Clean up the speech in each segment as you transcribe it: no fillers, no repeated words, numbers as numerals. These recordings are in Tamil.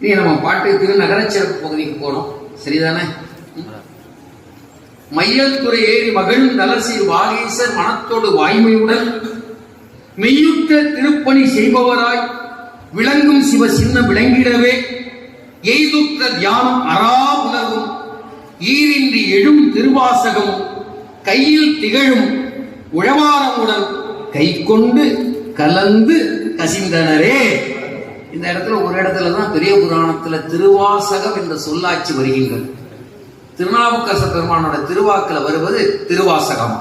நீ நம்ம பாட்டு திருநகர சிறப்பு பகுதிக்கு போனோம், சரிதானே? மையத்துறை ஏறி மகிழ் நலசீர் வாகீசர் மனத்தோடு வாய்மையுடன் மெய்யுற்ற திருப்பணி செய்பவராய் விளங்கும் சிவ சின்ன விளங்கிடவே எய்துற்ற தியானம் அரா உணர்வும் ஈரின்றி எழும் திருவாசகமும் கையில் திகழும் உழவாரமுடன் கை கொண்டு கலந்து கசிந்தனரே. இந்த இடத்துல ஒரு இடத்துலதான் பெரிய புராணத்துல திருவாசகம் என்ற சொல்லாட்சி வருகின்றது. திருநாவுக்கரச பெருமானோட திருவாக்குல வருவது திருவாசகம்.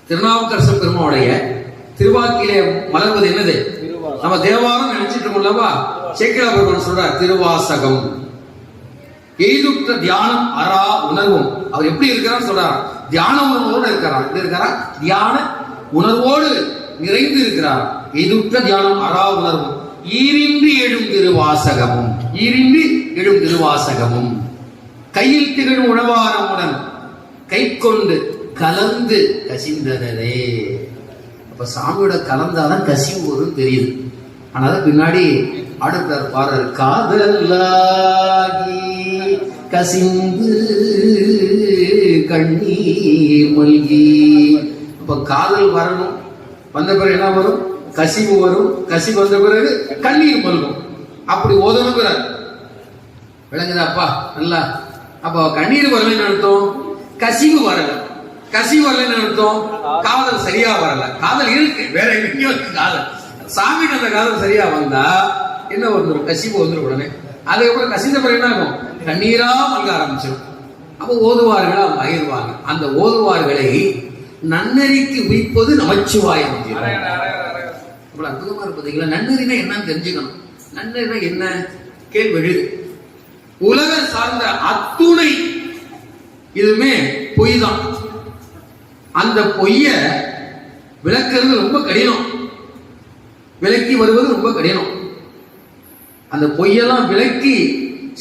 திருநாவுக்கரச பெருமானுடைய திருவாக்கிலே மலர்வது என்னது? நம்ம தேவாரம் நினைச்சிட்டு இருக்கோம்லவா, சேக்கிழார் பெருமான் சொல்றார் திருவாசகம். எய்துற்ற தியானம் அரா உணர்வும். அவர் எப்படி இருக்கிறார் சொல்றார், தியான உணர்வோடு இருக்கிறார். எப்படி இருக்கிறார்? தியான உணர்வோடு நிறைந்து இருக்கிறார். எய்துற்ற தியானம் அரா உணர்வும் ஈரின்றி எழும் திருவாசகமும், ஈரின்றி எழும் திருவாசகமும் கையில் திகழும் உணவாரமுடன் கை கொண்டு கலந்து கசிந்தனரே. அப்ப சாமியோட கலந்தாதான் கசிவு வரும் தெரியுது. ஆனா பின்னாடி அடுத்த பாடல் காதலாகி கசிந்து கண்ணீர் மல்கி. அப்ப காதல் வரணும், வந்த பிறகு என்ன வரும்? கசிவு வரும். கசிவு வந்த பிறகு கண்ணீர் மல்கும். அப்படி ஓதணுங்கிறார். விளங்குதாப்பா நல்லா? அப்போ கண்ணீர் வரலன்னு அர்த்தம், கசிவு வரல. கசிவு வரலன்னு அர்த்தம் காதல் சரியா வரல. காதல் இருக்கு, வேற எங்கேயும் இருக்கு காதல். சாமி அந்த காதல் சரியா வந்தா என்ன வந்துடும்? கசிவு வந்துடும் உடனே. அதுக்கப்புறம் கசிந்த பிறகு என்ன ஆகும்? கண்ணீரா மல்க ஆரம்பிச்சிடும். அப்போ ஓதுவார்களா ஆயிடுவாங்க. அந்த ஓதுவார்களை நன்னறிக்கு உயிப்பது நமச்சிவாயம். அற்புதமா இருப்பதுங்களா? நன்னறினா என்னன்னு தெரிஞ்சுக்கணும். நன்னறினா என்ன? கேள்வி எழுது. உலக சார்ந்த அத்துணை இதுமே பொய் தான். அந்த பொய்ய விளக்குறது ரொம்ப கடினம், விளக்கி வருவது ரொம்ப கடினம். அந்த பொய்யெல்லாம் விளக்கி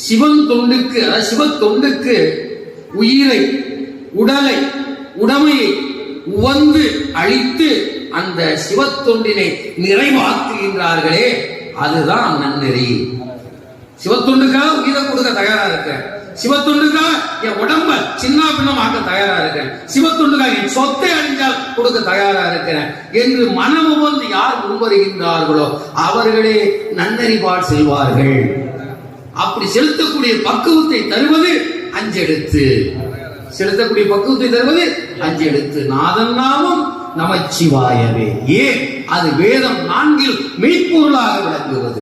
சிவன் தொண்டுக்கு, அதாவது சிவ தொண்டுக்கு உயிரை, உடலை, உடமையை உவந்து அழித்து அந்த சிவத்தொண்டினை நிறைவாக்குகின்றார்களே, அதுதான் நன்னெறி. சிவத்தொண்டுக்காக உயிரை கொடுக்க தயாரா இருக்க, சிவத்தொண்டுக்காக என் உடம்ப சின்ன பின்னமாக்க தயாரா இருக்கிறேன், சிவத்தொண்டுக்காக என் சொத்தை அழிஞ்சால் கொடுக்க தயாரா இருக்கிறேன் என்று மனம் வந்து யார் முன்வருகின்றார்களோ அவர்களே நன்னறிபால் செல்வார்கள். அப்படி செலுத்தக்கூடிய பக்குவத்தை தருவது அஞ்செழுத்து. செலுத்தக்கூடிய பக்குவத்தை தருவது அஞ்செழுத்து. நாதன் நாமம் நமச்சிவாயவே. ஏன்? அது வேதம் 4 மெய்ப்பொருளாக விளங்குவது.